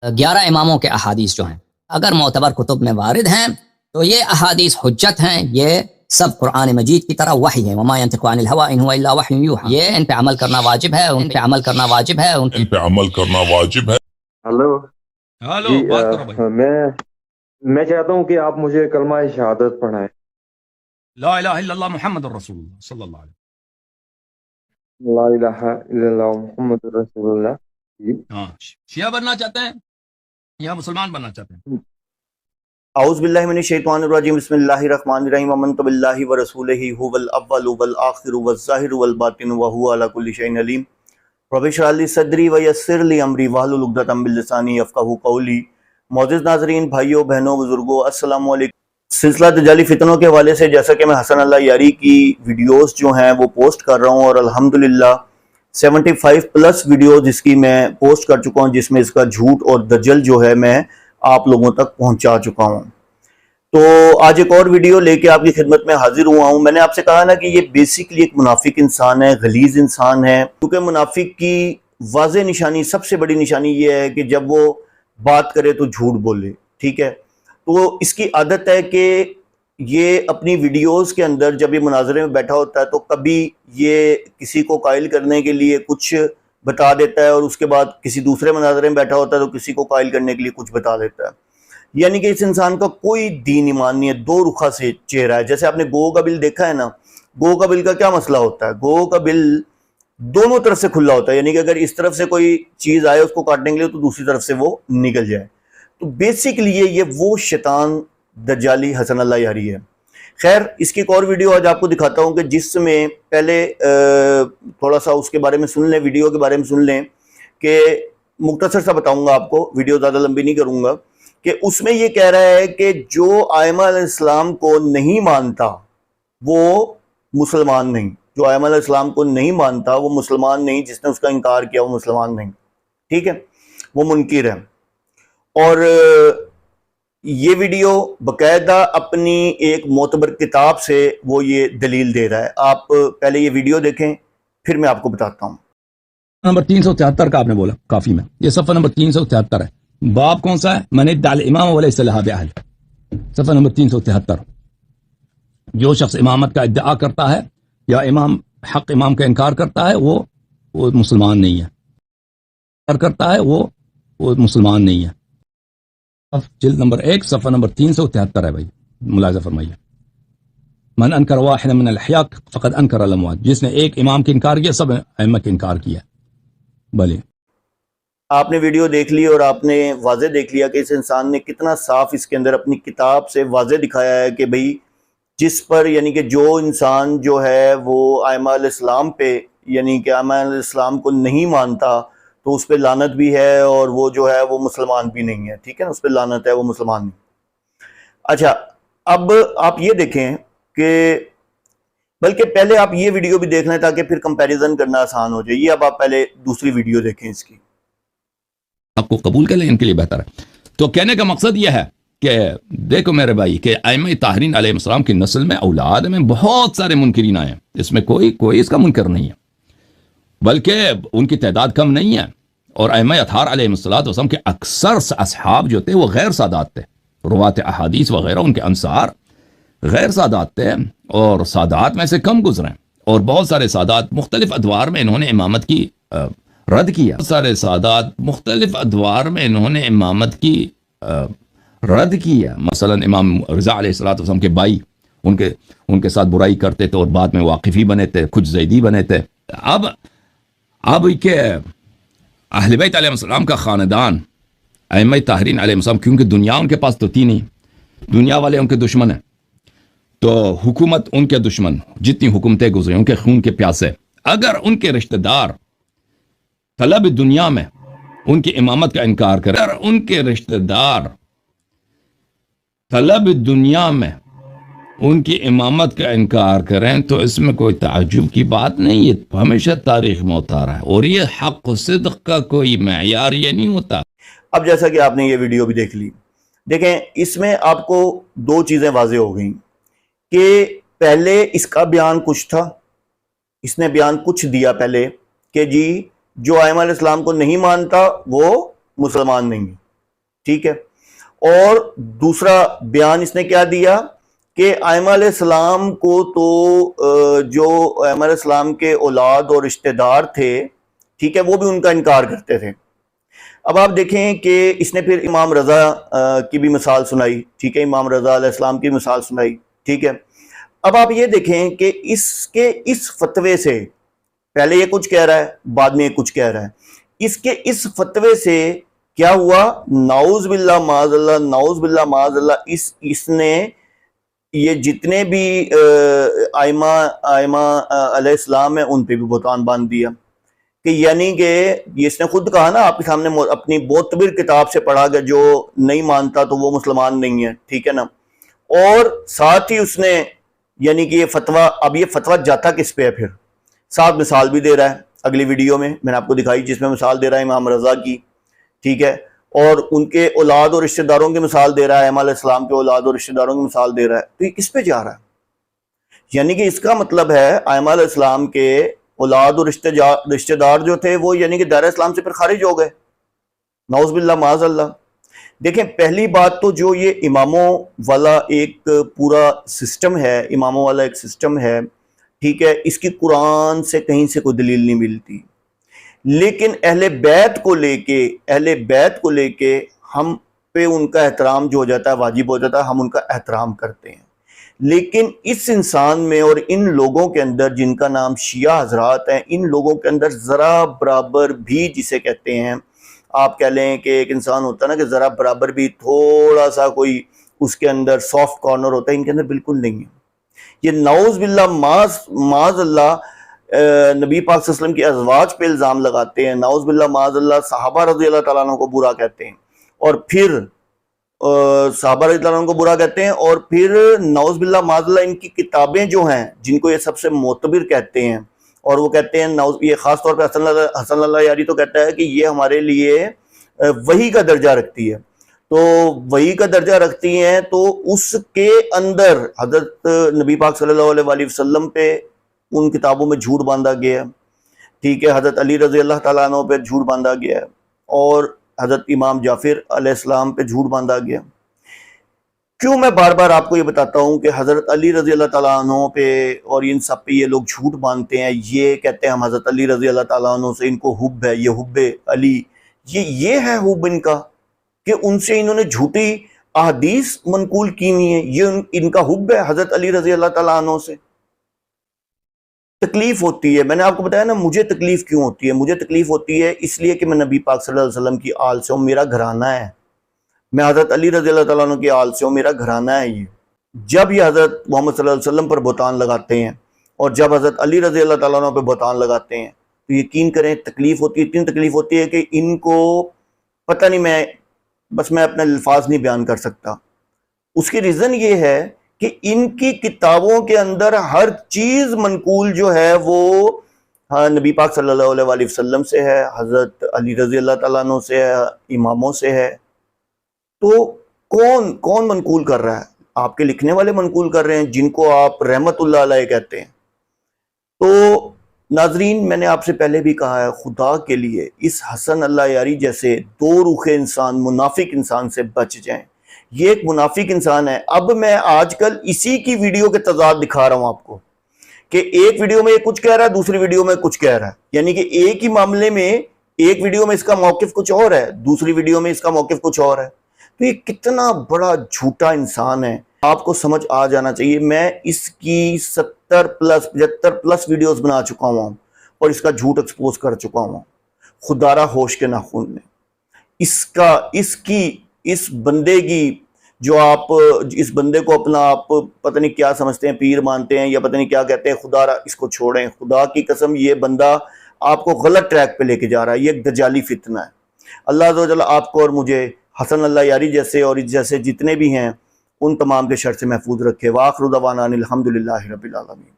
11 اماموں کے احادیث جو ہیں اگر معتبر کتب میں وارد ہیں تو یہ احادیث حجت ہیں، یہ سب قرآن مجید کی طرح وحی ہے، وما ينطق عن الهوى ان هو الا وحی یوحى، یہ ان پہ عمل کرنا واجب ہے، ان پہ عمل کرنا واجب ہے، ان پہ عمل کرنا واجب ہے۔ ہلو ہلو، بات کرو بھائی۔ میں چاہتا ہوں کہ آپ مجھے کلمہ شہادت پڑھائیں۔ لا الہ الا اللہ محمد الرسول اللہ صلی اللہ علیہ لا الہ الا اللہ محمد رسول اللہ۔ جی وسلم۔ ہاں، شیعہ بننا چاہتے ہیں یا مسلمان بننا چاہتے ہیں؟ اعوذ باللہ من الشیطان الرجیم، بسم اللہ الرحمن الرحیم، آمنت باللہ ورسولہ هو الاول والآخر والظاہر والباطن وهو علی کل شیء علیم۔ رب اشرح لی صدری ویسر لی امری واحلل عقدۃ من لسانی یفقہوا قولی۔ معزز ناظرین، بھائیوں بہنوں بزرگوں، السلام علیکم۔ سلسلہ دجالی فتنوں کے حوالے سے جیسا کہ میں حسن اللہ یاری کی ویڈیوز جو ہیں وہ پوسٹ کر رہا ہوں، اور الحمدللہ 75 پلس ویڈیوز اس کی میں پوسٹ کر چکا ہوں، جس میں اس کا جھوٹ اور دجل جو ہے میں آپ لوگوں تک پہنچا چکا ہوں۔ تو آج ایک اور ویڈیو لے کے آپ کی خدمت میں حاضر ہوا ہوں۔ میں نے آپ سے کہا نا کہ یہ بیسیکلی ایک منافق انسان ہے، غلیظ انسان ہے، کیونکہ منافق کی واضح نشانی، سب سے بڑی نشانی یہ ہے کہ جب وہ بات کرے تو جھوٹ بولے، ٹھیک ہے۔ تو اس کی عادت ہے کہ یہ اپنی ویڈیوز کے اندر جب یہ مناظرے میں بیٹھا ہوتا ہے تو کبھی یہ کسی کو قائل کرنے کے لیے کچھ بتا دیتا ہے، اور اس کے بعد کسی دوسرے مناظرے میں بیٹھا ہوتا ہے تو کسی کو قائل کرنے کے لیے کچھ بتا دیتا ہے۔ یعنی کہ اس انسان کا کوئی دین ایمان نہیں ہے، دو رخا سے چہرہ ہے۔ جیسے آپ نے گو کا بل دیکھا ہے نا، گو کا بل کا کیا مسئلہ ہوتا ہے؟ گو کا بل دونوں طرف سے کھلا ہوتا ہے، یعنی کہ اگر اس طرف سے کوئی چیز آئے اس کو کاٹنے کے لیے تو دوسری طرف سے وہ نکل جائے۔ تو بیسکلی یہ وہ شیطان دجالی حسن اللہ یاری ہے۔ خیر، اس کی ایک اور ویڈیو آج آپ کو دکھاتا ہوں کہ جس میں پہلے تھوڑا سا اس کے بارے میں سن لیں، ویڈیو کے بارے میں سن لیں، کہ مختصر سا بتاؤں گا آپ کو، ویڈیو زیادہ لمبی نہیں کروں گا، کہ اس میں یہ کہہ رہا ہے کہ جو ائمہ علیہ السلام کو نہیں مانتا وہ مسلمان نہیں، جو ائمہ علیہ السلام کو نہیں مانتا وہ مسلمان نہیں، جس نے اس کا انکار کیا وہ مسلمان نہیں، ٹھیک ہے، وہ منکر ہے۔ اور یہ ویڈیو باقاعدہ اپنی ایک معتبر کتاب سے وہ یہ دلیل دے رہا ہے۔ آپ پہلے یہ ویڈیو دیکھیں، پھر میں آپ کو بتاتا ہوں۔ نمبر 373 کا آپ نے بولا کافی میں، یہ صفحہ نمبر 373 ہے۔ باب کون سا ہے؟ من ادعى الامام وليس لها باهل، صفحہ نمبر 373۔ جو شخص امامت کا ادعا کرتا ہے یا حق امام کا انکار کرتا ہے وہ مسلمان نہیں ہے، انکار کرتا ہے وہ مسلمان نہیں ہے۔ جلد نمبر 1 صفحہ نمبر 373 ہے بھائی، ملاحظہ فرمائیے۔ من انکر واحد من الاحیاء فقد انکر الاموات، جس نے ایک امام کی انکار کیا سب ائمہ کی انکار کیا۔ بھلے آپ نے ویڈیو دیکھ لی اور آپ نے واضح دیکھ لیا کہ اس انسان نے کتنا صاف اس کے اندر اپنی کتاب سے واضح دکھایا ہے کہ بھئی جس پر، یعنی کہ جو انسان جو ہے وہ ائمہ علیہ السلام پہ، یعنی کہ ائمہ علیہ السلام کو نہیں مانتا تو اس پہ لعنت بھی ہے، اور وہ جو ہے وہ مسلمان بھی نہیں ہے، ٹھیک ہے نا، اس پہ لعنت ہے، وہ مسلمان نہیں۔ اچھا، اب آپ یہ دیکھیں کہ بلکہ پہلے آپ یہ ویڈیو بھی دیکھ لیں تاکہ پھر کمپیریزن کرنا آسان ہو جائے۔ یہ اب آپ پہلے دوسری ویڈیو دیکھیں اس کی، آپ کو قبول کر لیں، ان کے لیے بہتر ہے۔ تو کہنے کا مقصد یہ ہے کہ دیکھو میرے بھائی کہ ائمہ طاہرین علیہ السلام کی نسل میں، اولاد میں بہت سارے منکرین آئے ہیں، اس میں کوئی اس کا منکر نہیں ہے، بلکہ ان کی تعداد کم نہیں ہے۔ اور ائمہ اطہار علیہ السلام کے اکثر اصحاب جو تھے وہ غیر سادات تھے، روات احادیث وغیرہ ان کے انصار غیر سادات تھے، اور سادات میں سے کم گزرے، اور بہت سارے سادات مختلف ادوار میں انہوں نے امامت کی رد کیا، بہت سارے سادات مختلف ادوار میں انہوں نے امامت کی رد کیا۔ مثلا امام رضا علیہ السلام کے بھائی ان کے ساتھ برائی کرتے تھے اور بعد میں واقفی بنے تھے، کچھ زیدی بنے تھے۔ اب کہ اہل بیت علیہ السلام کا خاندان، ائمہ طاہرین علیہ السلام، کیونکہ دنیا ان کے پاس تو تھی نہیں، دنیا والے ان کے دشمن ہیں، تو حکومت ان کے دشمن، جتنی حکومتیں گزریں ان کے خون کے پیاسے، اگر ان کے رشتہ دار طلب دنیا میں ان کی امامت کا انکار کریں، اگر ان کے رشتہ دار طلب دنیا میں ان کی امامت کا انکار کریں تو اس میں کوئی تعجب کی بات نہیں، یہ ہمیشہ تاریخ میں ہوتا رہا ہے، اور یہ حق و صدق کا کوئی معیار یہ نہیں ہوتا۔ اب جیسا کہ آپ نے یہ ویڈیو بھی دیکھ لی، دیکھیں اس میں آپ کو دو چیزیں واضح ہو گئیں کہ پہلے اس کا بیان کچھ تھا، اس نے بیان کچھ دیا پہلے کہ جی جو ائمہ علیہ السلام کو نہیں مانتا وہ مسلمان نہیں ہے، ٹھیک ہے. اور دوسرا بیان اس نے کیا دیا کہ ائمہ علیہ السلام کو تو جو ائمہ علیہ السلام کے اولاد اور رشتہ دار تھے ٹھیک ہے وہ بھی ان کا انکار کرتے تھے. اب آپ دیکھیں کہ اس نے پھر امام رضا کی بھی مثال سنائی ٹھیک ہے, امام رضا علیہ السلام کی مثال سنائی ٹھیک ہے. اب آپ یہ دیکھیں کہ اس فتوے سے پہلے یہ کچھ کہہ رہا ہے بعد میں یہ کچھ کہہ رہا ہے, اس فتوے سے کیا ہوا, نعوذ باللہ معاذ اللہ, نعوذ باللہ معاذ اللہ, اس نے یہ جتنے بھی ائمہ علیہ السلام ہیں ان پہ بھی بہتان باندھ دیا کہ یعنی کہ یہ اس نے خود کہا نا آپ کے سامنے اپنی معتبر کتاب سے پڑھا کہ جو نہیں مانتا تو وہ مسلمان نہیں ہے ٹھیک ہے نا. اور ساتھ ہی اس نے یعنی کہ یہ فتویٰ, اب یہ فتویٰ جاتا کس پہ ہے, پھر ساتھ مثال بھی دے رہا ہے اگلی ویڈیو میں نے آپ کو دکھائی جس میں مثال دے رہا ہے امام رضا کی ٹھیک ہے, اور ان کے اولاد اور رشتہ داروں کی مثال دے رہا ہے, ائمہ علیہ السلام کے اولاد اور رشتہ داروں کی مثال دے رہا ہے. تو یہ کس پہ جا رہا ہے, یعنی کہ اس کا مطلب ہے ائمہ علیہ السلام کے اولاد اور رشتہ دار جو تھے وہ یعنی کہ دائرہ اسلام سے پھر خارج ہو گئے, نعوذ باللہ معاذ اللہ. دیکھیں پہلی بات تو جو یہ اماموں والا ایک پورا سسٹم ہے, اماموں والا ایک سسٹم ہے ٹھیک ہے, اس کی قرآن سے کہیں سے کوئی دلیل نہیں ملتی, لیکن اہل بیت کو لے کے ہم پہ ان کا احترام جو ہو جاتا ہے واجب ہو جاتا ہے, ہم ان کا احترام کرتے ہیں. لیکن اس انسان میں اور ان لوگوں کے اندر جن کا نام شیعہ حضرات ہیں, ان لوگوں کے اندر ذرا برابر بھی جسے کہتے ہیں آپ کہہ لیں کہ ایک انسان ہوتا ہے نا کہ ذرا برابر بھی تھوڑا سا کوئی اس کے اندر سافٹ کارنر ہوتا ہے, ان کے اندر بالکل نہیں ہے. یہ نعوذ باللہ معاذ اللہ نبی پاک صلی اللہ علیہ وسلم کی ازواج پہ الزام لگاتے ہیں, نعوذ باللہ معاذ اللہ صحابہ رضی اللہ تعالیٰ عنہ کو برا کہتے ہیں, اور پھر صحابہ رضی اللہ عنہ کو برا کہتے ہیں, اور پھر نعوذ باللہ معاذ اللہ ان کی کتابیں جو ہیں جن کو یہ سب سے معتبر کہتے ہیں, اور وہ کہتے ہیں یہ خاص طور پہ حسن اللہ یاری تو کہتا ہے کہ یہ ہمارے لیے وحی کا درجہ رکھتی ہے, تو وحی کا درجہ رکھتی ہیں, تو اس کے اندر حضرت نبی پاک صلی اللہ علیہ وآلہ وسلم پہ ان کتابوں میں جھوٹ باندھا گیا ہے ٹھیک ہے, حضرت علی رضی اللہ تعالیٰ عنہ پہ جھوٹ باندھا گیا ہے, اور حضرت امام جعفر علیہ السلام پہ جھوٹ باندھا گیا. کیوں میں بار بار آپ کو یہ بتاتا ہوں کہ حضرت علی رضی اللہ تعالیٰ عنہ پہ اور ان سب پہ یہ لوگ جھوٹ باندھتے ہیں, یہ کہتے ہیں ہم حضرت علی رضی اللہ تعالیٰ عنہ سے ان کو حب ہے, یہ حب علی, یہ ہے حب ان کا کہ ان سے انہوں نے جھوٹی احادیث منقول کی ہوئی ہیں, یہ ان کا حب ہے حضرت علی رضی اللہ تعالیٰ عنہ سے. تکلیف ہوتی ہے, میں نے آپ کو بتایا نا مجھے تکلیف کیوں ہوتی ہے, مجھے تکلیف ہوتی ہے اس لیے کہ میں نبی پاک صلی اللہ علیہ وسلم کی آل سے ہوں, میرا گھرانہ ہے, میں حضرت علی رضی اللہ تعالیٰ عنہ کی آل سے ہوں, میرا گھرانہ ہے. یہ جب یہ حضرت محمد صلی اللہ علیہ وسلم پر بہتان لگاتے ہیں اور جب حضرت علی رضی اللہ تعالیٰ عنہ پہ بہتان لگاتے ہیں تو یقین کریں تکلیف ہوتی ہے, اتنی تکلیف ہوتی ہے کہ ان کو پتہ نہیں, میں اپنے الفاظ نہیں بیان کر سکتا. اس کی ریزن یہ ہے کہ ان کی کتابوں کے اندر ہر چیز منقول جو ہے وہ نبی پاک صلی اللہ علیہ وآلہ وسلم سے ہے, حضرت علی رضی اللہ تعالیٰ عنہ سے ہے, اماموں سے ہے. تو کون منقول کر رہا ہے؟ آپ کے لکھنے والے منقول کر رہے ہیں جن کو آپ رحمت اللہ علیہ کہتے ہیں. تو ناظرین میں نے آپ سے پہلے بھی کہا ہے, خدا کے لیے اس حسن اللہ یاری جیسے دو روخے انسان, منافق انسان سے بچ جائیں. یہ ایک منافق انسان ہے. اب میں آج کل اسی کی ویڈیو کے تضاد دکھا رہا ہوں آپ کو کہ ایک ویڈیو میں یہ کچھ کہہ رہا ہے, دوسری ویڈیو میں کچھ کہہ رہا ہے, یعنی کہ ایک ہی معاملے میں ایک ویڈیو میں اس کا موقف کچھ اور ہے, دوسری ویڈیو میں اس کا موقف کچھ اور ہے. تو یہ کتنا بڑا جھوٹا انسان ہے, آپ کو سمجھ آ جانا چاہیے. میں اس کی 75+ ویڈیوز بنا چکا ہوں اور اس کا جھوٹ ایکسپوز کر چکا ہوں, خدارہ ہوش کے ناخن میں. اس بندے کی جو آپ اس بندے کو اپنا آپ پتہ نہیں کیا سمجھتے ہیں, پیر مانتے ہیں یا پتہ نہیں کیا کہتے ہیں, خدا اس کو چھوڑیں. خدا کی قسم یہ بندہ آپ کو غلط ٹریک پہ لے کے جا رہا ہے, یہ ایک دجالی فتنہ ہے. اللہ عز و جل آپ کو اور مجھے حسن اللہ یاری جیسے اور جیسے جتنے بھی ہیں ان تمام کے شر سے محفوظ رکھے. وآخر دعوانا الحمدللہ رب العالمین.